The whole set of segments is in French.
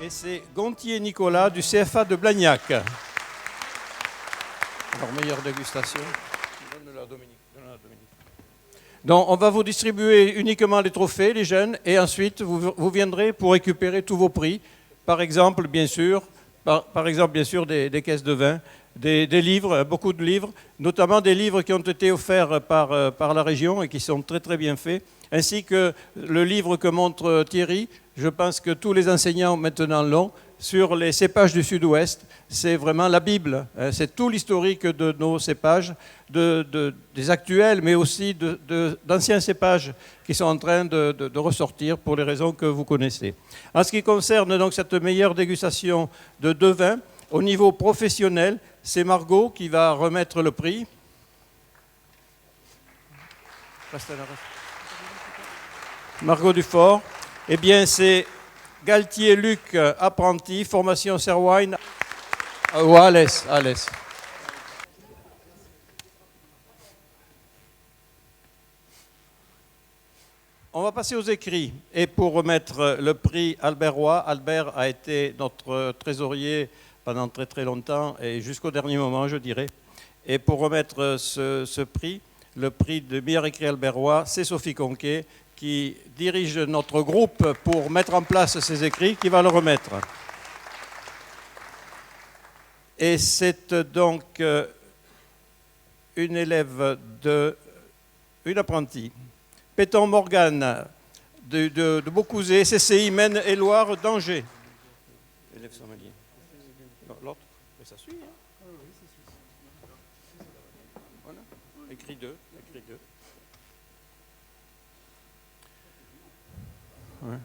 Et c'est Gontier Nicolas du CFA de Blagnac. Alors, meilleure dégustation. Donne-la à Dominique. Donc, on va vous distribuer uniquement les trophées, les jeunes, et ensuite, vous viendrez pour récupérer tous vos prix. Par exemple, bien sûr, des caisses de vin, des livres, beaucoup de livres, notamment des livres qui ont été offerts par la région et qui sont très très bien faits, ainsi que le livre que montre Thierry. Je pense que tous les enseignants maintenant l'ont, sur les cépages du Sud-Ouest. C'est vraiment la Bible, c'est tout l'historique de nos cépages, des actuels, mais aussi d'anciens cépages qui sont en train de ressortir pour les raisons que vous connaissez. En ce qui concerne donc cette meilleure dégustation de deux vins, au niveau professionnel, c'est Margot qui va remettre le prix. Margot Dufort. Eh bien, c'est Galtier Luc, apprenti, formation Serwine, ou Alès. On va passer aux écrits. Et pour remettre le prix Albert Roy, Albert a été notre trésorier pendant très très longtemps et jusqu'au dernier moment, je dirais. Et pour remettre ce prix, le prix de meilleur écrit Albert Roy, c'est Sophie Conquet, qui dirige notre groupe pour mettre en place ces écrits, qui va le remettre. Et c'est donc une élève une apprentie, Péton Morgane, de Beaucouzé, CCI Maine-et-Loire d'Angers. Élève sommelier. L'autre, ça suit, hein. Voilà, écrit 2. Ouais.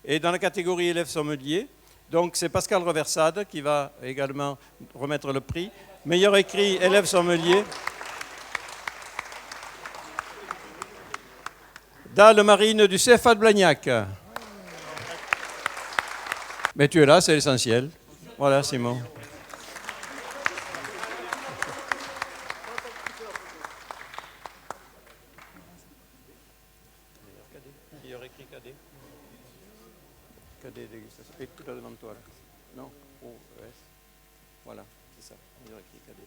Et dans la catégorie élève sommelier, donc c'est Pascal Reversade qui va également remettre le prix. Meilleur écrit élève sommelier. Dalle Marine du CFA de Blagnac. Mais tu es là, c'est l'essentiel. Voilà, Simon. Cadet dégustation. Et tout là devant toi, là. Non? O-E-S. Voilà, c'est ça. Il y aurait écrit cadet.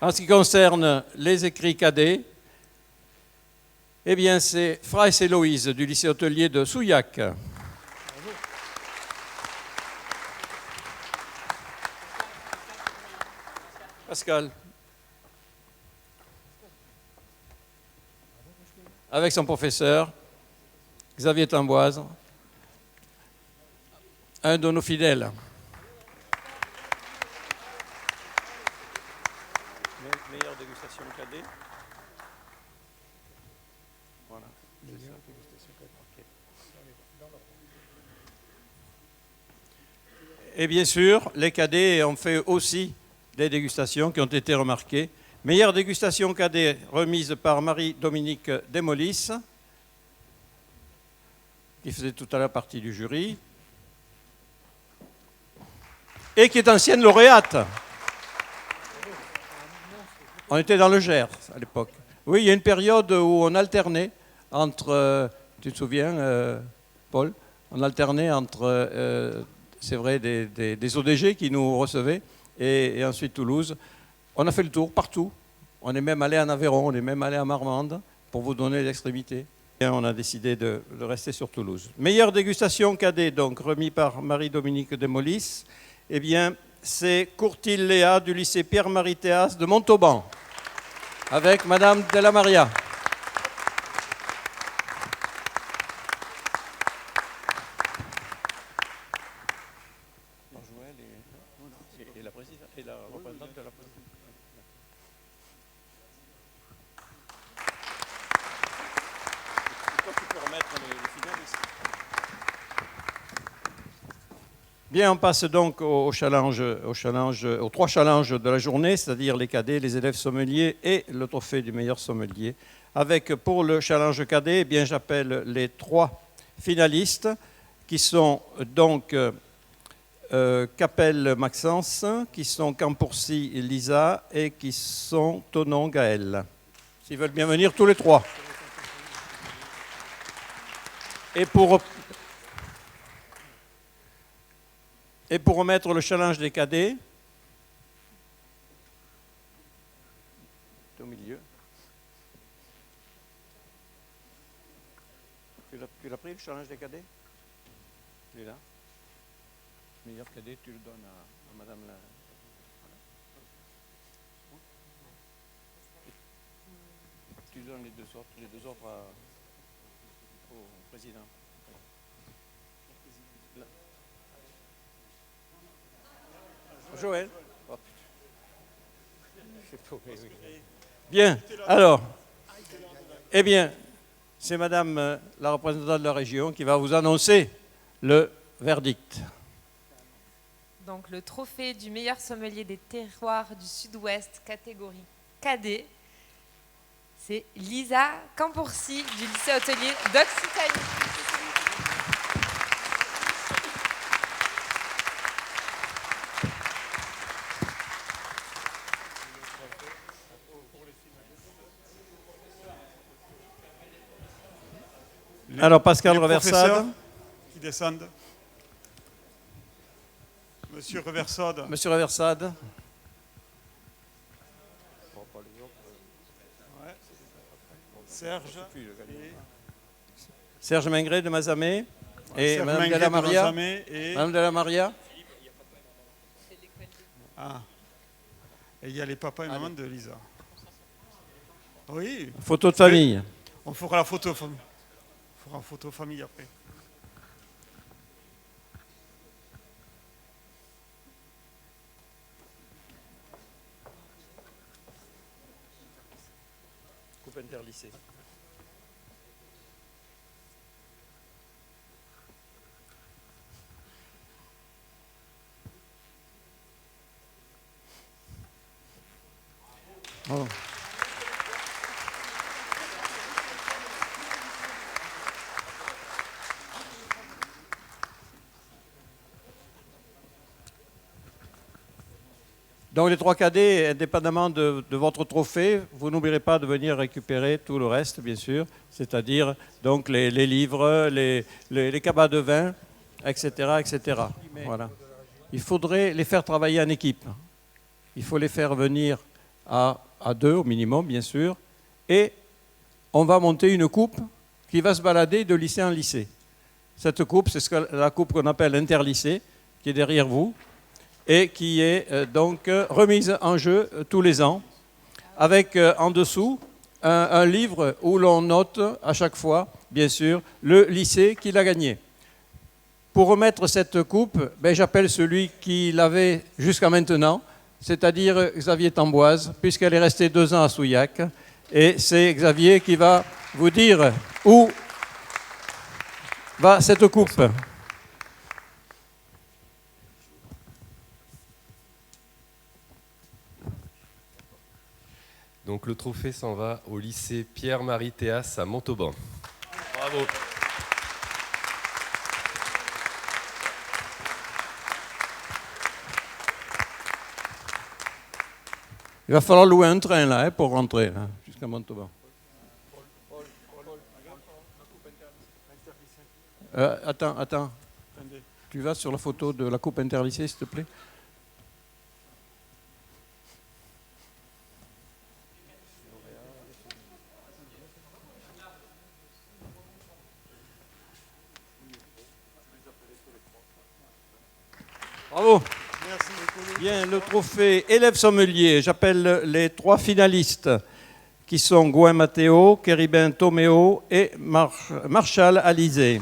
En ce qui concerne les écrits cadets, eh bien, c'est Fraisse Héloïse du lycée hôtelier de Souillac. Pascal. Avec son professeur, Xavier Tamboise, un de nos fidèles. Meilleure dégustation cadet. Voilà. Et bien sûr, les cadets ont fait aussi des dégustations qui ont été remarquées. Meilleure dégustation cadet remise par Marie-Dominique Desmolis, qui faisait tout à l'heure partie du jury, et qui est ancienne lauréate. On était dans le Gers à l'époque. Oui, il y a une période où on alternait entre, tu te souviens, Paul, on alternait entre, c'est vrai, des ODG qui nous recevaient, et ensuite Toulouse. On a fait le tour partout. On est même allé en Aveyron, on est même allé à Marmande pour vous donner l'extrémité. Et on a décidé de rester sur Toulouse. Meilleure dégustation cadet, donc remis par Marie-Dominique Desmolis. Eh bien, c'est Courtil Léa du lycée Pierre-Marie Théas de Montauban, avec Madame Della Maria. Et la présidente, et la représentante de la présidente. Bien, on passe donc aux trois challenges de la journée, c'est-à-dire les cadets, les élèves sommeliers et le trophée du meilleur sommelier. Avec, pour le challenge cadet, eh bien, j'appelle les trois finalistes qui sont donc Capel Maxence, qui sont Campourcy Lisa et qui sont Tonon Gaël. s'ils veulent bien venir tous les trois. Et pour remettre le challenge des cadets, au milieu. Tu l'as pris le challenge des cadets? Il est là. Meilleur cadet, tu le donnes à madame la... Voilà. Tu donnes les deux autres au président. Là. Joël. Oh, bien, alors, eh bien, c'est madame la représentante de la région qui va vous annoncer le verdict. Donc le trophée du meilleur sommelier des terroirs du Sud-Ouest, catégorie cadet, c'est Lisa Campourcy du lycée hôtelier d'Occitanie. Alors Pascal Reversade. Qui descendent. Monsieur Reversade. Monsieur Reversade. Ouais. Serge. Serge Mingret de Mazamet. Et Serge Madame Mingret de la de Maria. Mazamet et... Madame de la Maria. Ah. Et il y a les papas et maman de Lisa. Oui. Photo de famille. On fera la photo famille. On fera photo famille après. Coupe interlycée. Oh. Donc les trois cadets, indépendamment de votre trophée, vous n'oublierez pas de venir récupérer tout le reste, bien sûr, c'est-à-dire donc les livres, les cabas de vin, etc., etc. Voilà. Il faudrait les faire travailler en équipe. Il faut les faire venir à deux au minimum, bien sûr, et on va monter une coupe qui va se balader de lycée en lycée. Cette coupe, c'est la coupe qu'on appelle interlycée, qui est derrière vous, et qui est donc remise en jeu tous les ans, avec en dessous un livre où l'on note à chaque fois, bien sûr, le lycée qui l'a gagné. Pour remettre cette coupe, j'appelle celui qui l'avait jusqu'à maintenant, c'est-à-dire Xavier Tamboise, puisqu'elle est restée 2 ans à Souillac, et c'est Xavier qui va vous dire où va cette coupe. Donc le trophée s'en va au lycée Pierre-Marie Théas à Montauban. Bravo. Il va falloir louer un train là pour rentrer jusqu'à Montauban. Attends. Tu vas sur la photo de la coupe interlycée, s'il te plaît. Bravo. Merci beaucoup. Bien, le trophée élève sommelier. J'appelle les 3 finalistes qui sont Gouin Matteo, Kéribin Toméo et Marshall Alizé.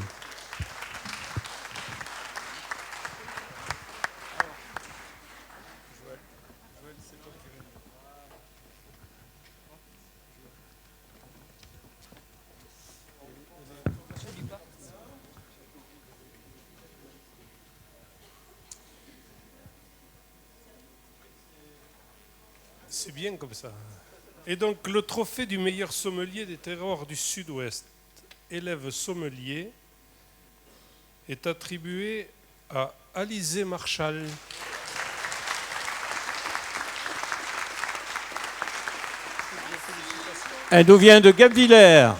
C'est bien comme ça. Et donc le trophée du meilleur sommelier des terroirs du Sud-Ouest, élève sommelier, est attribué à Alizé Marshall. Elle nous vient de Guebwiller.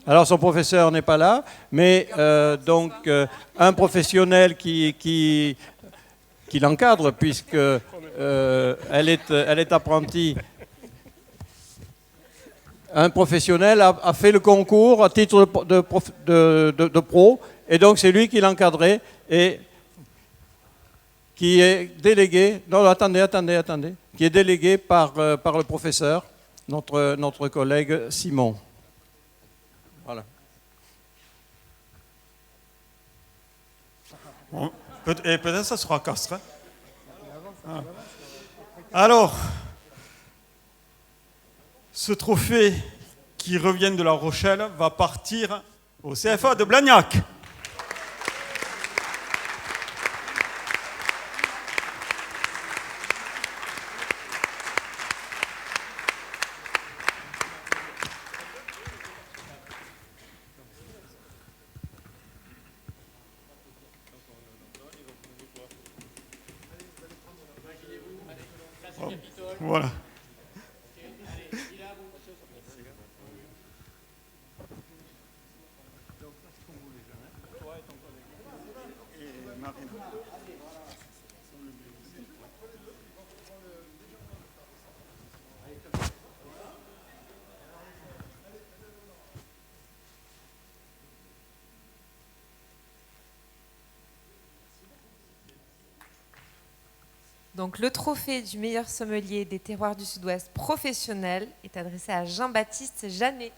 Alors son professeur n'est pas là, mais un professionnel qui l'encadre, puisque elle est apprentie. Un professionnel a fait le concours à titre de pro, et donc c'est lui qui l'encadrait et qui est délégué. Non, attendez. Qui est délégué par le professeur, notre collègue Simon. Voilà. Bon, et peut-être ça sera Castres. Hein. Ah. Alors, ce trophée qui revient de La Rochelle va partir au CFA de Blagnac. Voilà. Donc le trophée du meilleur sommelier des terroirs du Sud-Ouest professionnel est adressé à Jean-Baptiste Jeannet.